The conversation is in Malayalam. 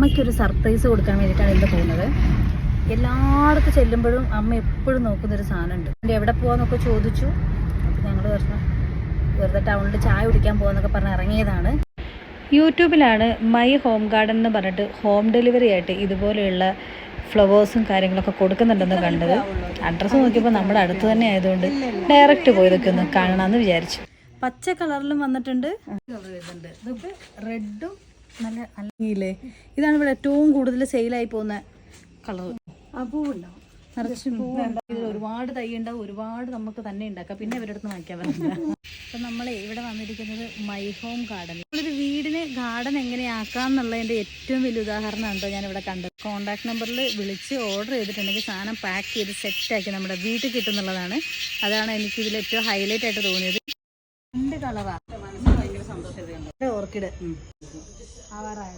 അമ്മയ്ക്കൊരു സർപ്രൈസ് കൊടുക്കാൻ വേണ്ടിയിട്ടാണ് ഇന്ന് പോകുന്നത്. എല്ലായിടത്തും ചെല്ലുമ്പോഴും അമ്മ എപ്പോഴും നോക്കുന്നൊരു സാധനമുണ്ട്. എൻ്റെ എവിടെ പോകാമെന്നൊക്കെ ചോദിച്ചു. അപ്പോൾ ഞങ്ങൾ വെറുതെ ടൗണിൽ ചായ കുടിക്കാൻ പോകാമെന്നൊക്കെ പറഞ്ഞ് ഇറങ്ങിയതാണ്. യൂട്യൂബിലാണ് മൈ ഹോം ഗാർഡൻ എന്ന് പറഞ്ഞിട്ട് ഹോം ഡെലിവറി ആയിട്ട് ഇതുപോലെയുള്ള ഫ്ലവേഴ്സും കാര്യങ്ങളൊക്കെ കൊടുക്കുന്നുണ്ടെന്ന് കണ്ടത്. അഡ്രസ്സ് നോക്കിയപ്പോൾ നമ്മുടെ അടുത്ത് തന്നെ ആയതുകൊണ്ട് ഡയറക്റ്റ് പോയതൊക്കെ ഒന്ന് കാണാമെന്ന് വിചാരിച്ചു. പച്ച കളറിലും വന്നിട്ടുണ്ട്, ഇതൊക്കെ റെഡും നല്ല അല്ലെങ്കിലേ ഇതാണ് ഇവിടെ ഏറ്റവും കൂടുതൽ സെയിലായി പോകുന്ന കളർ. പൂവുണ്ടാവും, നിറച്ചും ഇതിൽ ഒരുപാട് തൈ ഉണ്ടാവും, ഒരുപാട് നമുക്ക് തന്നെ ഉണ്ടാക്കാം, പിന്നെ ഇവരുടെ അടുത്ത് വാങ്ങിക്കാൻ പറ്റില്ല. അപ്പം നമ്മളെ ഇവിടെ വന്നിരിക്കുന്നത് മൈ ഹോം ഗാർഡൻ. ഒരു വീടിന് ഗാർഡൻ എങ്ങനെയാക്കാം എന്നുള്ളതിൻ്റെ ഏറ്റവും വലിയ ഉദാഹരണമാണ് ഞാനിവിടെ കണ്ടത്. കോൺടാക്ട് നമ്പറിൽ വിളിച്ച് ഓർഡർ ചെയ്തിട്ടുണ്ടെങ്കിൽ സാധനം പാക്ക് ചെയ്ത് സെറ്റാക്കി നമ്മുടെ വീട്ടിൽ കിട്ടുന്നുള്ളതാണ്. അതാണ് എനിക്ക് ഇതിൽ ഏറ്റവും ഹൈലൈറ്റ് ആയിട്ട് തോന്നിയത്. 2 കളറാണ്, മനസ്സിന് ഭയങ്കര സന്തോഷം. ഓർക്കിഡ് ആവാറായ